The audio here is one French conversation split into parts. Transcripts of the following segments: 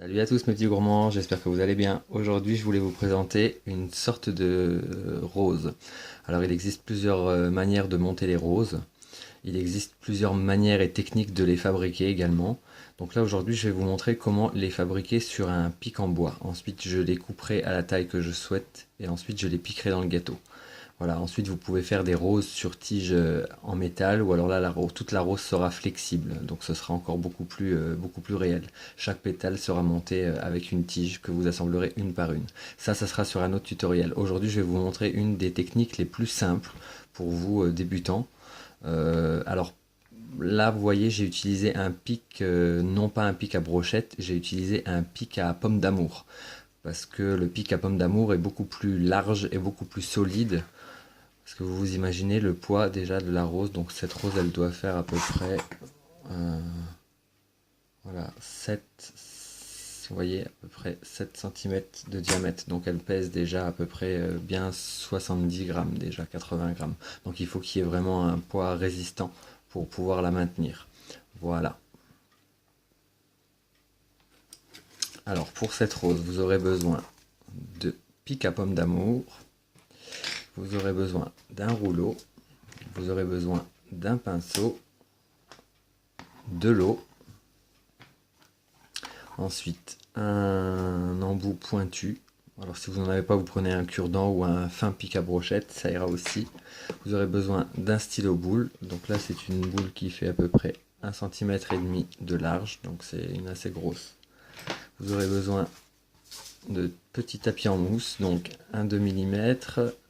Salut à tous mes petits gourmands, j'espère que vous allez bien. Aujourd'hui, je voulais vous présenter une sorte de rose. Alors, il existe plusieurs manières de monter les roses. Il existe plusieurs manières et techniques de les fabriquer également. Donc là, aujourd'hui, je vais vous montrer comment les fabriquer sur un pic en bois. Ensuite, je les couperai à la taille que je souhaite et ensuite, je les piquerai dans le gâteau. Voilà, ensuite vous pouvez faire des roses sur tige en métal ou alors là toute la rose sera flexible, donc ce sera encore beaucoup plus réel. Chaque pétale sera monté avec une tige que vous assemblerez une par une. Ça sera sur un autre tutoriel. Aujourd'hui je vais vous montrer une des techniques les plus simples pour vous débutants. Alors là vous voyez j'ai utilisé un pic, non pas un pic à brochette, j'ai utilisé un pic à pomme d'amour. Parce que le pic à pomme d'amour est beaucoup plus large et beaucoup plus solide. Parce que vous vous imaginez le poids déjà de la rose. Donc cette rose, elle doit faire à peu près voilà, 7, vous voyez, à peu près 7 cm de diamètre. Donc elle pèse déjà à peu près bien 70 grammes, déjà 80 grammes. Donc il faut qu'il y ait vraiment un poids résistant pour pouvoir la maintenir. Voilà. Alors pour cette rose, vous aurez besoin de pic à pomme d'amour. Vous aurez besoin d'un rouleau, vous aurez besoin d'un pinceau, de l'eau, ensuite un embout pointu. Alors si vous n'en avez pas, vous prenez un cure-dent ou un fin pic à brochette, ça ira aussi. Vous aurez besoin d'un stylo boule, donc là c'est une boule qui fait à peu près 1,5 cm de large, donc c'est une assez grosse. Vous aurez besoin de petits tapis en mousse, donc un 2 mm,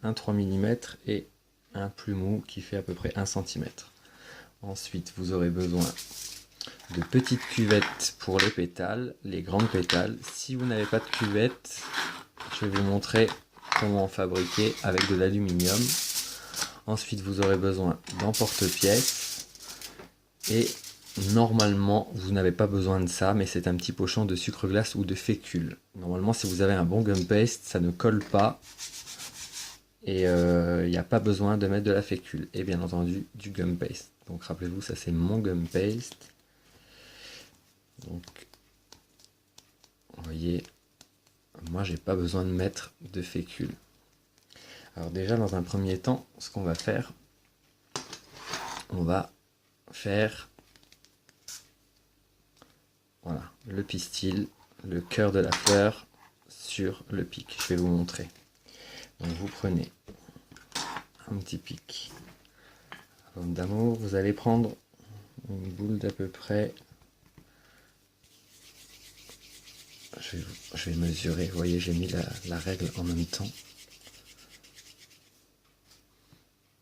un 3 mm et un plus mou qui fait à peu près 1 cm. Ensuite, vous aurez besoin de petites cuvettes pour les pétales, les grandes pétales. Si vous n'avez pas de cuvette, je vais vous montrer comment fabriquer avec de l'aluminium. Ensuite, vous aurez besoin d'emporte-pièce et normalement, vous n'avez pas besoin de ça, mais c'est un petit pochon de sucre glace ou de fécule. Normalement, si vous avez un bon gum paste, ça ne colle pas et il n'y a pas besoin de mettre de la fécule. Et bien entendu, du gum paste. Donc rappelez-vous, ça c'est mon gum paste. Donc, vous voyez, moi j'ai pas besoin de mettre de fécule. Alors déjà, dans un premier temps, ce qu'on va faire, on va faire voilà, le pistil, le cœur de la fleur sur le pic. Je vais vous montrer. Donc vous prenez un petit pic à pomme d'amour. Vous allez prendre une boule d'à peu près. Je vais mesurer. Vous voyez, j'ai mis la règle en même temps.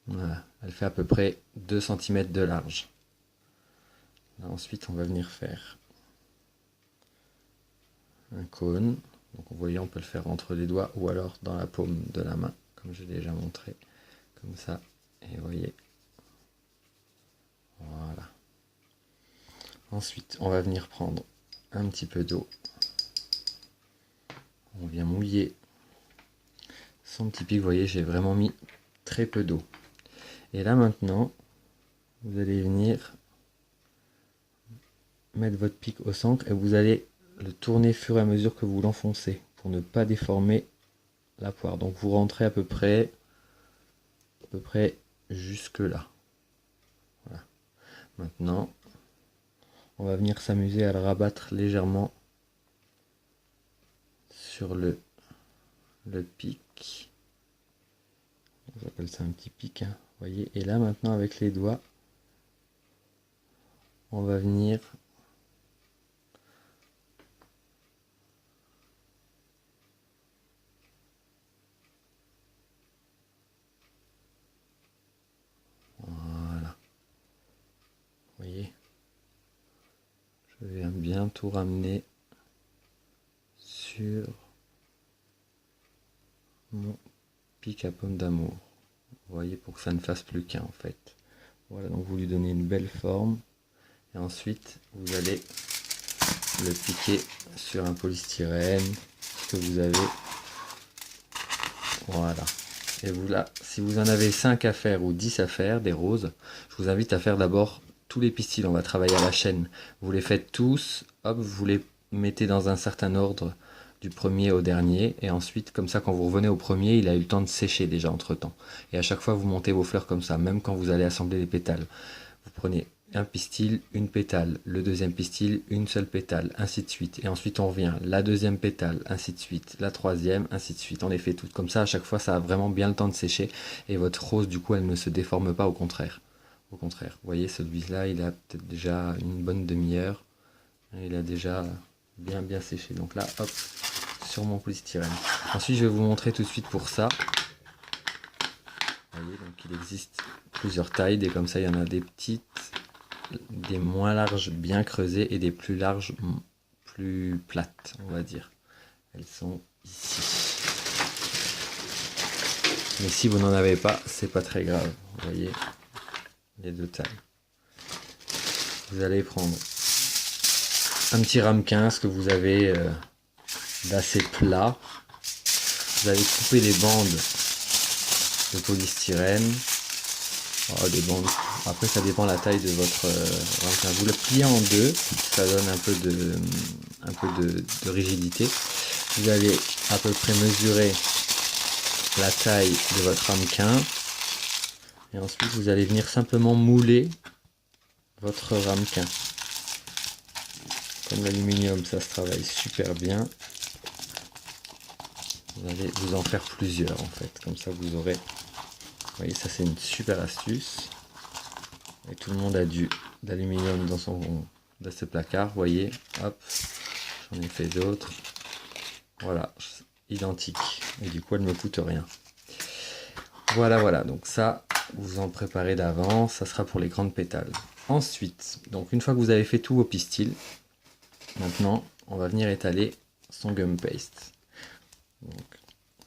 Voilà, elle fait à peu près 2 cm de large. Là, ensuite, on va venir faire un cône. Donc vous voyez, on peut le faire entre les doigts ou alors dans la paume de la main, comme j'ai déjà montré, comme ça. Et vous voyez, voilà. Ensuite, on va venir prendre un petit peu d'eau. On vient mouiller son petit pic. Vous voyez, j'ai vraiment mis très peu d'eau. Et là maintenant, vous allez venir mettre votre pic au centre et vous allez le tourner au fur et à mesure que vous l'enfoncez pour ne pas déformer la poire. Donc vous rentrez à peu près jusque là. Voilà. Maintenant, on va venir s'amuser à le rabattre légèrement sur le pic. On appelle ça un petit pic, hein, voyez. Et là maintenant avec les doigts, on va venir voilà. Vous voyez, je vais bien tout ramener sur mon pic à pomme d'amour. Vous voyez, pour que ça ne fasse plus qu'un en fait. Voilà, donc vous lui donnez une belle forme. Et ensuite, vous allez le piquer sur un polystyrène que vous avez. Voilà. Et vous là, si vous en avez 5 à faire ou 10 à faire, des roses, je vous invite à faire d'abord tous les pistils. On va travailler à la chaîne. Vous les faites tous, hop, vous les mettez dans un certain ordre du premier au dernier, et ensuite, comme ça, quand vous revenez au premier, il a eu le temps de sécher déjà entre-temps. Et à chaque fois, vous montez vos fleurs comme ça, même quand vous allez assembler les pétales. Vous prenez un pistil, une pétale, le deuxième pistil, une seule pétale, ainsi de suite. Et ensuite, on revient, la deuxième pétale, ainsi de suite, la troisième, ainsi de suite. On les fait toutes comme ça, à chaque fois, ça a vraiment bien le temps de sécher, et votre rose, du coup, elle ne se déforme pas, au contraire. Au contraire, vous voyez, celui-là, il a peut-être déjà une bonne demi-heure. Il a déjà bien séché. Donc là, hop, sur mon polystyrène. Ensuite, je vais vous montrer tout de suite pour ça. Vous voyez, donc il existe plusieurs tailles. Des comme ça, il y en a des petites, des moins larges, bien creusées, et des plus larges, plus plates, on va dire. Elles sont ici. Mais si vous n'en avez pas, c'est pas très grave. Vous voyez, les deux tailles. Vous allez prendre un petit ramequin, ce que vous avez d'assez plat. Vous allez couper des bandes de polystyrène. Oh, des bandes. Après, ça dépend de la taille de votre ramequin. Vous le pliez en deux, ça donne un peu de rigidité. Vous allez à peu près mesurer la taille de votre ramequin. Et ensuite, vous allez venir simplement mouler votre ramequin. Comme l'aluminium, ça se travaille super bien. Vous allez vous en faire plusieurs en fait. Comme ça, vous aurez... Vous voyez, ça c'est une super astuce. Et tout le monde a du d'aluminium dans ce placard. Vous voyez, hop, j'en ai fait d'autres. Voilà, identique. Et du coup, elle ne me coûte rien. Voilà. Donc ça, vous en préparez d'avance. Ça sera pour les grandes pétales. Ensuite, donc une fois que vous avez fait tous vos pistils, maintenant, on va venir étaler son gum paste. Donc,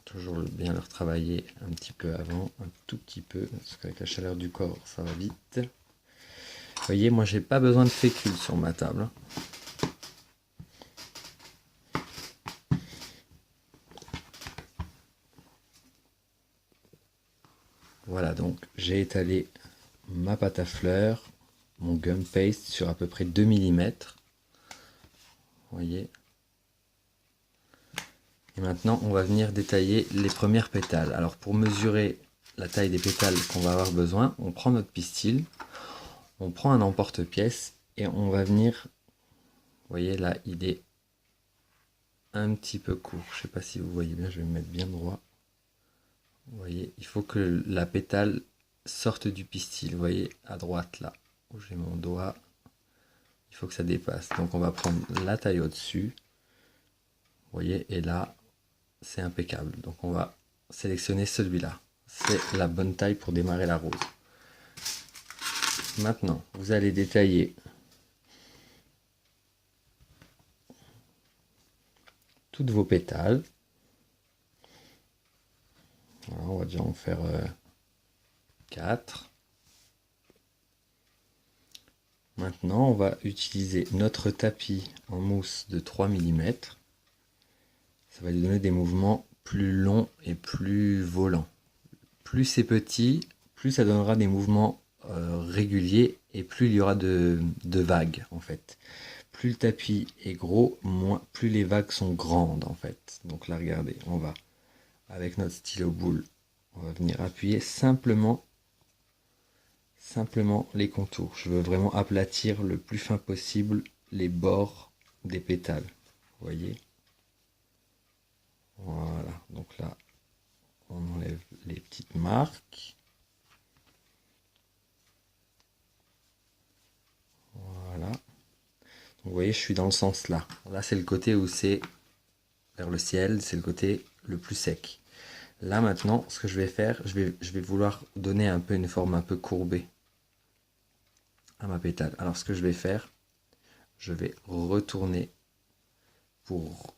toujours bien le retravailler un petit peu avant, un tout petit peu, parce qu'avec la chaleur du corps, ça va vite. Vous voyez, moi, j'ai pas besoin de fécule sur ma table. Voilà, donc j'ai étalé ma pâte à fleurs, mon gum paste sur à peu près 2 mm. Vous voyez. Et maintenant, on va venir détailler les premières pétales. Alors, pour mesurer la taille des pétales qu'on va avoir besoin, on prend notre pistil, on prend un emporte-pièce et on va venir... Vous voyez, là, il est un petit peu court. Je ne sais pas si vous voyez bien, je vais me mettre bien droit. Vous voyez, il faut que la pétale sorte du pistil. Vous voyez, à droite, là, où j'ai mon doigt, il faut que ça dépasse. Donc, on va prendre la taille au-dessus. Vous voyez, et là, c'est impeccable. Donc, on va sélectionner celui-là. C'est la bonne taille pour démarrer la rose. Maintenant, vous allez détailler toutes vos pétales. Voilà, on va déjà en faire 4. Maintenant, on va utiliser notre tapis en mousse de 3 mm. Ça va lui donner des mouvements plus longs et plus volants. Plus c'est petit, plus ça donnera des mouvements réguliers et plus il y aura de vagues en fait. Plus le tapis est gros, plus les vagues sont grandes en fait. Donc là, regardez, on va avec notre stylo boule, on va venir appuyer simplement les contours. Je veux vraiment aplatir le plus fin possible les bords des pétales. Vous voyez? Voilà, donc là, on enlève les petites marques. Voilà. Donc, vous voyez, je suis dans le sens là. Là, c'est le côté où c'est vers le ciel, c'est le côté le plus sec. Là, maintenant, ce que je vais faire, je vais vouloir donner un peu une forme un peu courbée à ma pétale. Alors, ce que je vais faire, je vais retourner pour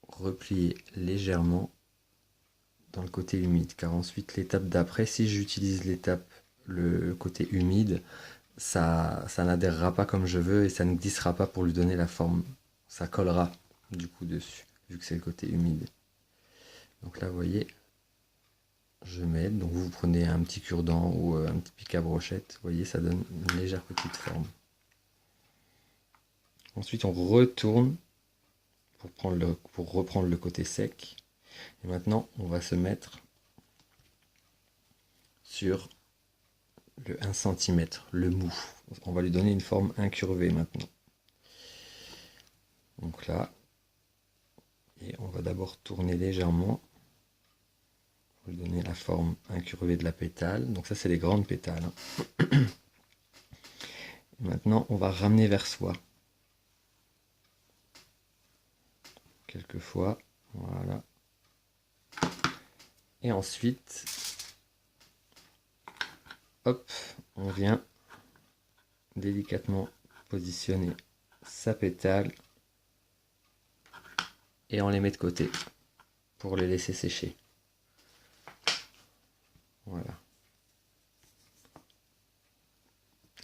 replier légèrement dans le côté humide, car ensuite l'étape d'après, si j'utilise le côté humide, ça n'adhérera pas comme je veux et ça ne glissera pas pour lui donner la forme. Ça collera du coup dessus, vu que c'est le côté humide. Donc là, vous voyez, je mets, donc vous prenez un petit cure-dent ou un petit pic à brochette, vous voyez, ça donne une légère petite forme. Ensuite, on retourne pour reprendre le côté sec. Et maintenant, on va se mettre sur le 1 cm, le mou. On va lui donner une forme incurvée maintenant. Donc là, et on va d'abord tourner légèrement pour lui donner la forme incurvée de la pétale. Donc ça, c'est les grandes pétales. Et maintenant, on va ramener vers soi. Quelques fois, voilà. Et ensuite, hop, on vient délicatement positionner sa pétale et on les met de côté pour les laisser sécher. Voilà.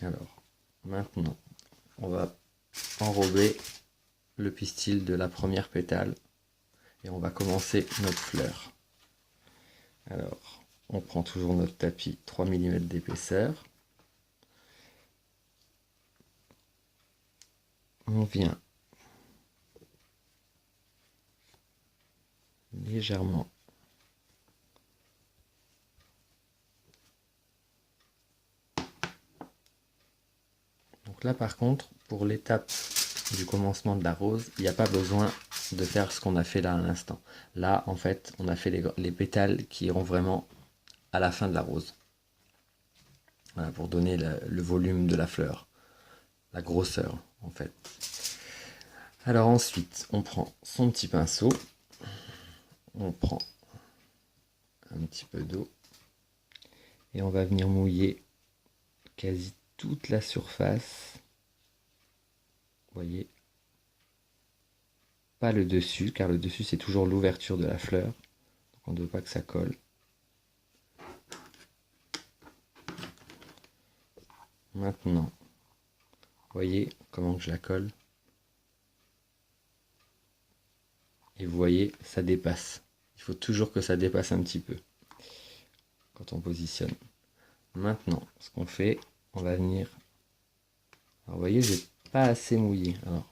Alors, maintenant, on va enrober le pistil de la première pétale et on va commencer notre fleur. Alors, on prend toujours notre tapis 3 mm d'épaisseur. On vient légèrement donc là par contre pour l'étape du commencement de la rose il n'y a pas besoin de faire ce qu'on a fait là à l'instant. Là en fait on a fait les pétales qui iront vraiment à la fin de la rose, voilà, pour donner le volume de la fleur, la grosseur en fait. Alors ensuite on prend son petit pinceau, on prend un petit peu d'eau et on va venir mouiller quasi toute la surface. Vous voyez, pas le dessus, car le dessus c'est toujours l'ouverture de la fleur, donc on ne veut pas que ça colle. Maintenant, vous voyez comment je la colle, et vous voyez, ça dépasse. Il faut toujours que ça dépasse un petit peu quand on positionne. Maintenant, ce qu'on fait, on va venir. Alors, vous voyez, j'ai pas assez mouillé. Alors,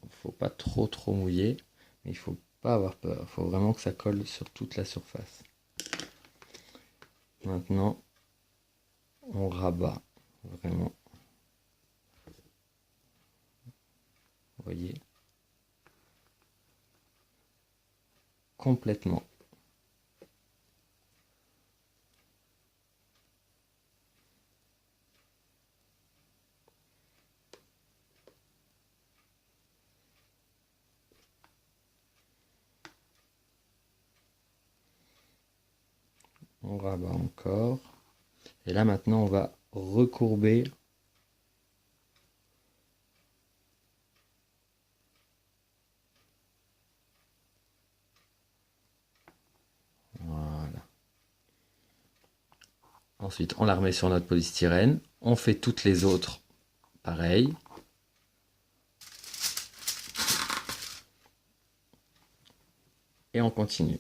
il ne faut pas trop mouiller, mais il faut pas avoir peur. Il faut vraiment que ça colle sur toute la surface. Maintenant, on rabat vraiment. Vous voyez, complètement. On rabat encore. Et là maintenant on va recourber. Voilà. Ensuite on la remet sur notre polystyrène. On fait toutes les autres pareil. Et on continue.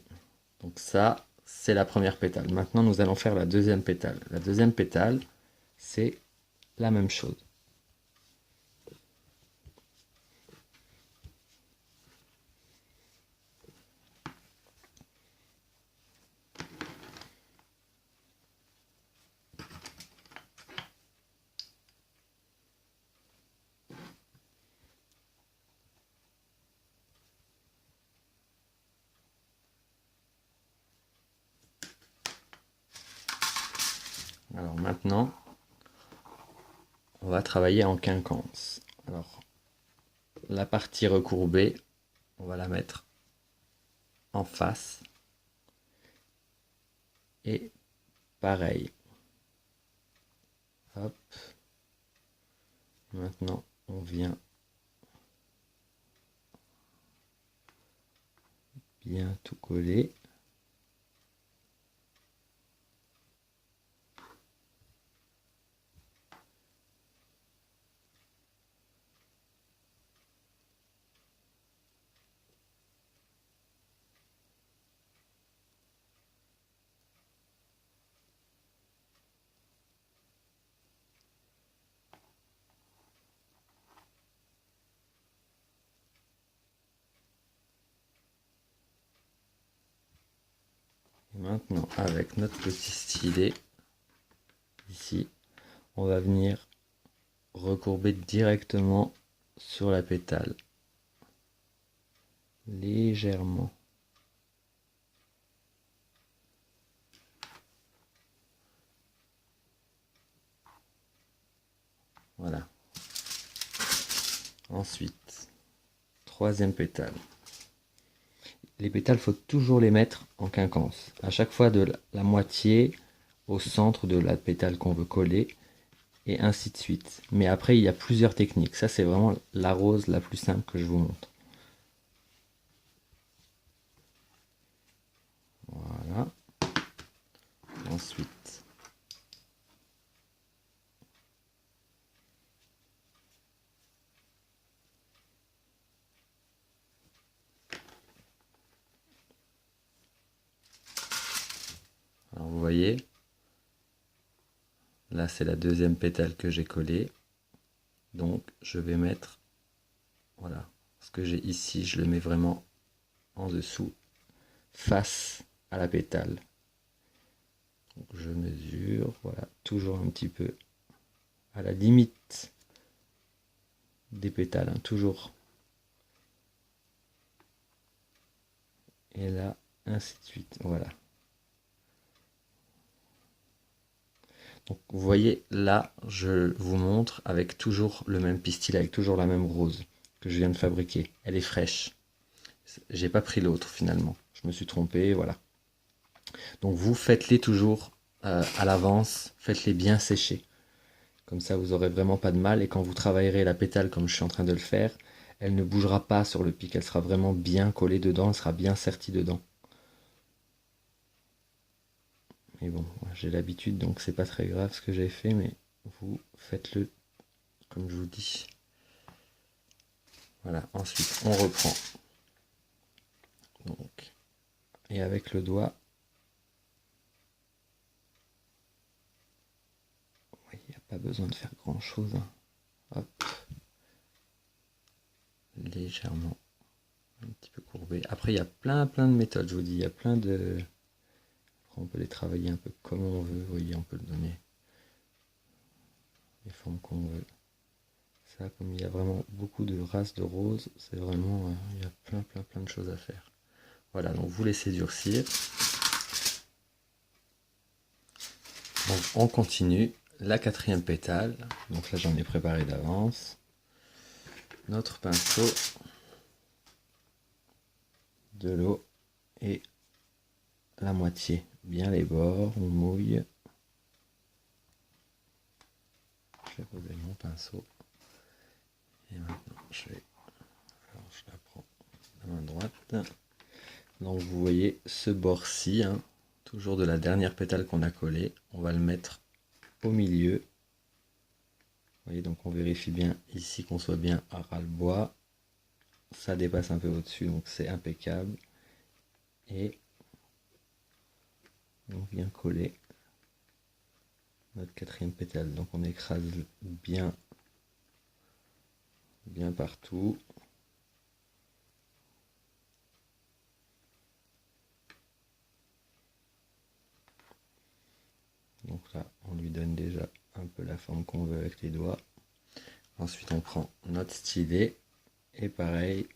Donc ça, c'est la première pétale. Maintenant, nous allons faire la deuxième pétale. La deuxième pétale, c'est la même chose. Alors maintenant, on va travailler en quinconce. Alors, la partie recourbée, on va la mettre en face. Et pareil. Hop. Maintenant, on vient bien tout coller. Et maintenant, avec notre petit stylet, ici, on va venir recourber directement sur la pétale. Légèrement. Voilà. Ensuite, troisième pétale. Les pétales, il faut toujours les mettre en quinconce. À chaque fois de la moitié au centre de la pétale qu'on veut coller, et ainsi de suite. Mais après, il y a plusieurs techniques. Ça, c'est vraiment la rose la plus simple que je vous montre. Voilà. Ensuite, alors vous voyez, là c'est la deuxième pétale que j'ai collée. Donc je vais mettre, voilà, ce que j'ai ici, je le mets vraiment en dessous, face à la pétale. Donc je mesure, voilà, toujours un petit peu à la limite des pétales, hein, toujours. Et là, ainsi de suite, voilà. Donc vous voyez, là, je vous montre avec toujours le même pistil, avec toujours la même rose que je viens de fabriquer. Elle est fraîche. J'ai pas pris l'autre finalement. Je me suis trompé, voilà. Donc vous faites-les toujours à l'avance, faites-les bien sécher. Comme ça, vous aurez vraiment pas de mal. Et quand vous travaillerez la pétale comme je suis en train de le faire, elle ne bougera pas sur le pic. Elle sera vraiment bien collée dedans, elle sera bien sertie dedans. Mais bon, j'ai l'habitude, donc c'est pas très grave ce que j'ai fait, mais vous faites-le comme je vous dis. Voilà, ensuite on reprend. Donc, et avec le doigt, il n'y a pas besoin de faire grand chose. Hein. Hop, légèrement, un petit peu courbé. Après, il y a plein de méthodes, je vous dis, il y a plein de... Après, on peut les travailler un peu comme on veut, vous voyez, on peut le donner les formes qu'on veut. Ça, comme il y a vraiment beaucoup de races de roses, c'est vraiment, il y a plein de choses à faire. Voilà, donc vous laissez durcir. Donc on continue la quatrième pétale. Donc là j'en ai préparé d'avance. Notre pinceau, de l'eau et la moitié. Bien les bords, on mouille. Je vais poser mon pinceau. Et maintenant je la prends de la main droite. Donc vous voyez ce bord-ci, hein, toujours de la dernière pétale qu'on a collée, on va le mettre au milieu. Vous voyez, donc on vérifie bien ici qu'on soit bien à ras le bois. Ça dépasse un peu au-dessus, donc c'est impeccable. Et on vient coller notre quatrième pétale. Donc on écrase bien partout. Donc là, on lui donne déjà un peu la forme qu'on veut avec les doigts. Ensuite, on prend notre stylet et pareil,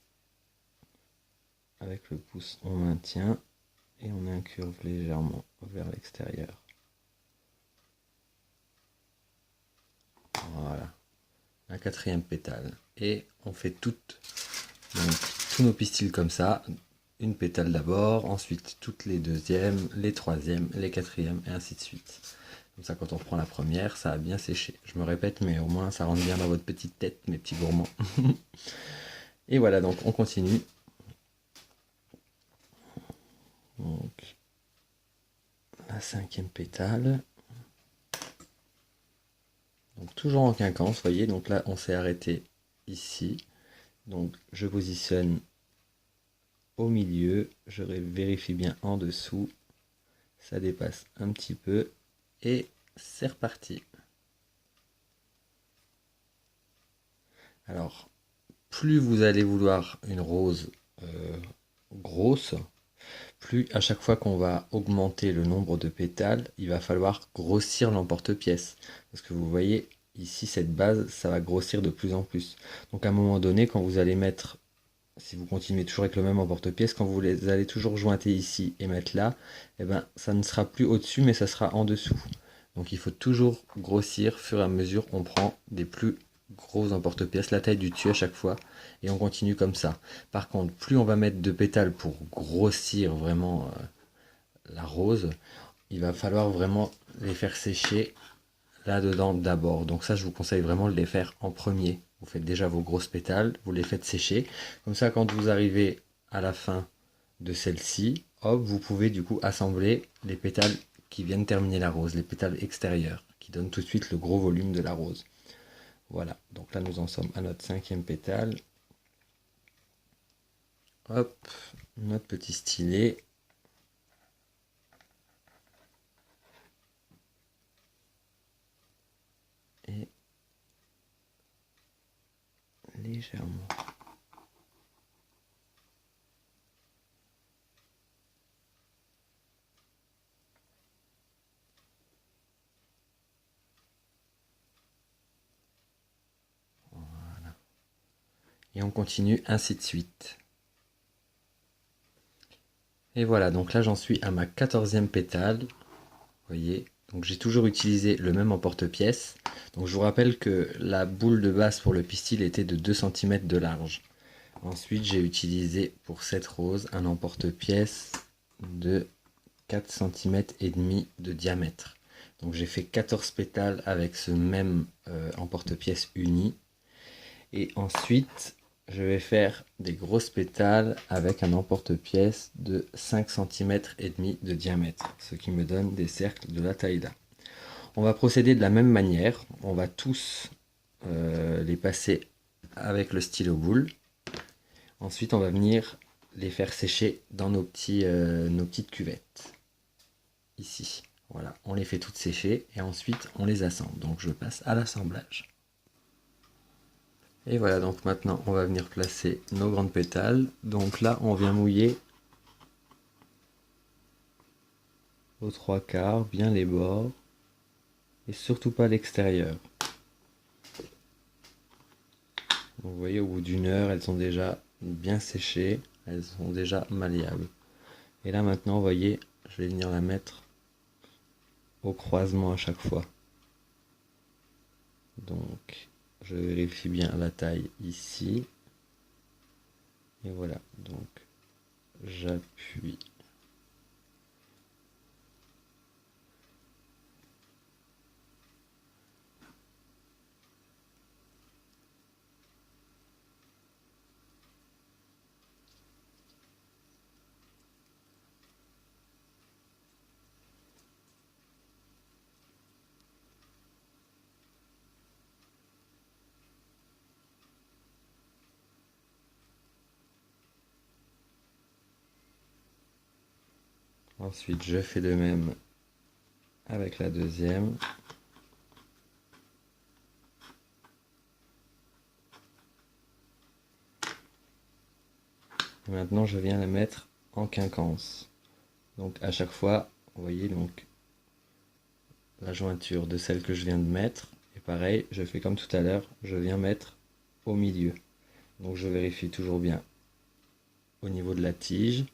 avec le pouce, on maintient et on incurve légèrement vers l'extérieur. Voilà, la quatrième pétale. Et on fait tous nos pistils comme ça. Une pétale d'abord, ensuite toutes les deuxièmes, les troisièmes, les quatrièmes et ainsi de suite. Comme ça, quand on reprend la première, ça a bien séché. Je me répète, mais au moins ça rentre bien dans votre petite tête, mes petits gourmands. Et voilà, donc on continue. Donc, la cinquième pétale. Donc toujours en quinconce, vous voyez, donc là on s'est arrêté ici. Donc je positionne au milieu, je vérifie bien en dessous. Ça dépasse un petit peu. Et c'est reparti. Alors, plus vous allez vouloir une rose grosse, plus à chaque fois qu'on va augmenter le nombre de pétales, il va falloir grossir l'emporte-pièce. Parce que vous voyez, ici, cette base, ça va grossir de plus en plus. Donc à un moment donné, quand vous allez mettre, si vous continuez toujours avec le même emporte-pièce, quand vous les allez toujours jointer ici et mettre là, eh ben, ça ne sera plus au-dessus, mais ça sera en dessous. Donc il faut toujours grossir, fur et à mesure, on prend des plus gros emporte-pièces, la taille du dessus à chaque fois, et on continue comme ça. Par contre, plus on va mettre de pétales pour grossir vraiment la rose, il va falloir vraiment les faire sécher là-dedans d'abord. Donc ça, je vous conseille vraiment de les faire en premier. Vous faites déjà vos grosses pétales, vous les faites sécher. Comme ça, quand vous arrivez à la fin de celle-ci, hop, vous pouvez du coup assembler les pétales qui viennent terminer la rose, les pétales extérieurs, qui donnent tout de suite le gros volume de la rose. Voilà, donc là nous en sommes à notre 5e pétale. Hop, notre petit stylet. Et légèrement. Voilà. Et on continue ainsi de suite. Et voilà, donc là j'en suis à ma 14e pétale. Vous voyez, donc j'ai toujours utilisé le même emporte-pièce. Donc je vous rappelle que la boule de base pour le pistil était de 2 cm de large. Ensuite j'ai utilisé pour cette rose un emporte-pièce de 4 cm et demi de diamètre. Donc j'ai fait 14 pétales avec ce même emporte-pièce uni. Et ensuite je vais faire des grosses pétales avec un emporte-pièce de 5 cm et demi de diamètre, ce qui me donne des cercles de la taille là. On va procéder de la même manière, on va tous les passer avec le stylo boule. Ensuite on va venir les faire sécher dans nos petites cuvettes, ici. Voilà, on les fait toutes sécher et ensuite on les assemble. Donc je passe à l'assemblage. Et voilà, donc maintenant on va venir placer nos grandes pétales. Donc là on vient mouiller aux 3/4, bien les bords, et surtout pas l'extérieur. Vous voyez, au bout d'une heure, elles sont déjà bien séchées, elles sont déjà malléables. Et là maintenant, vous voyez, je vais venir la mettre au croisement à chaque fois. Donc je vérifie bien la taille ici. Et voilà, donc j'appuie. Ensuite, je fais de même avec la deuxième. Et maintenant, je viens la mettre en quinconce. Donc à chaque fois, vous voyez donc la jointure de celle que je viens de mettre. Et pareil, je fais comme tout à l'heure, je viens mettre au milieu. Donc je vérifie toujours bien au niveau de la tige.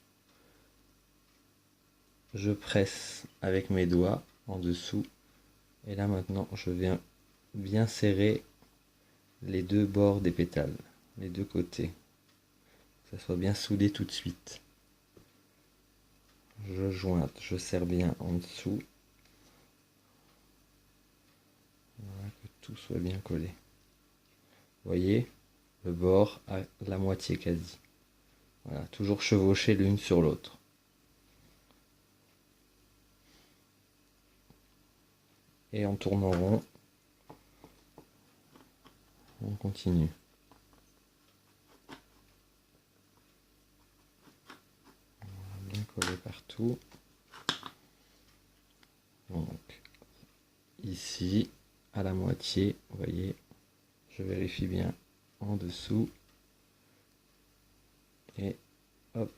Je presse avec mes doigts en dessous. Et là maintenant, je viens bien serrer les deux bords des pétales, les deux côtés. Que ça soit bien soudé tout de suite. Je jointe, je serre bien en dessous. Voilà, que tout soit bien collé. Vous voyez, le bord à la moitié quasi. Voilà, toujours chevaucher l'une sur l'autre. Et on tourne en rond. On continue. Bien coller partout. Donc, ici, à la moitié, vous voyez, je vérifie bien en dessous. Et hop.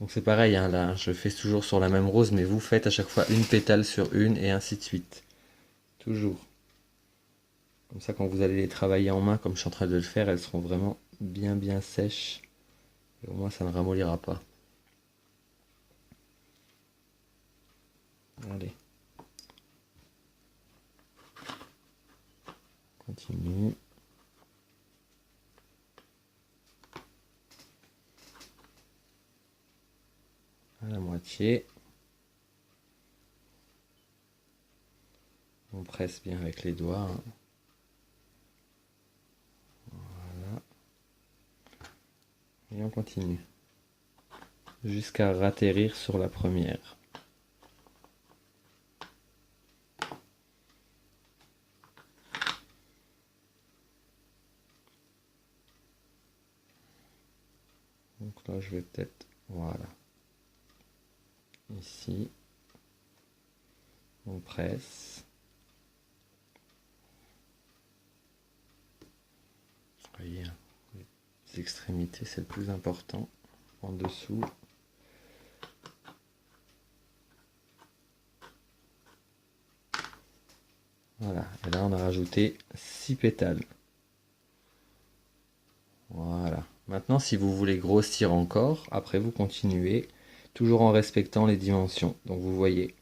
Donc c'est pareil, hein, là, je fais toujours sur la même rose, mais vous faites à chaque fois une pétale sur une et ainsi de suite. Toujours. Comme ça, quand vous allez les travailler en main, comme je suis en train de le faire, elles seront vraiment bien sèches. Et au moins, ça ne ramollira pas. Allez. Continue. À la moitié. On presse bien avec les doigts, hein. Voilà. Et on continue. Jusqu'à ratterrir sur la première. Donc là, je vais peut-être... Voilà. Ici. On presse. Vous voyez, hein, les extrémités, c'est le plus important. En dessous. Voilà. Et là, on a rajouté 6 pétales. Voilà. Maintenant, si vous voulez grossir encore, après vous continuez, toujours en respectant les dimensions. Donc vous voyez.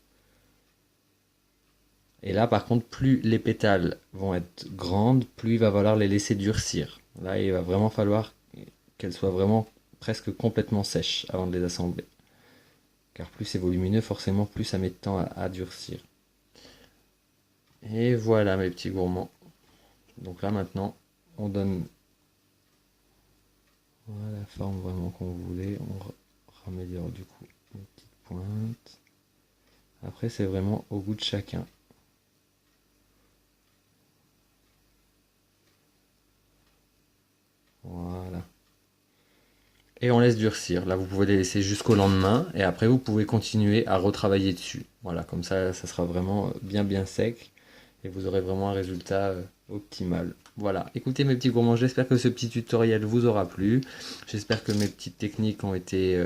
Et là, par contre, plus les pétales vont être grandes, plus il va falloir les laisser durcir. Là, il va vraiment falloir qu'elles soient vraiment presque complètement sèches avant de les assembler. Car plus c'est volumineux, forcément, plus ça met de temps à durcir. Et voilà mes petits gourmands. Donc là maintenant, on donne voilà, la forme vraiment qu'on voulait. On raméliore du coup les petites pointes. Après c'est vraiment au goût de chacun. Voilà. Et on laisse durcir. Là vous pouvez les laisser jusqu'au lendemain. Et après vous pouvez continuer à retravailler dessus. Voilà, comme ça sera vraiment bien sec. Et vous aurez vraiment un résultat optimal. Voilà, écoutez mes petits gourmands, j'espère que ce petit tutoriel vous aura plu. J'espère que mes petites techniques ont été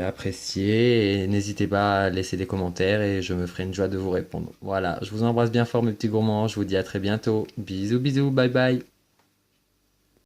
appréciées. Et n'hésitez pas à laisser des commentaires et je me ferai une joie de vous répondre. Voilà, je vous embrasse bien fort mes petits gourmands, je vous dis à très bientôt. Bisous, bye bye.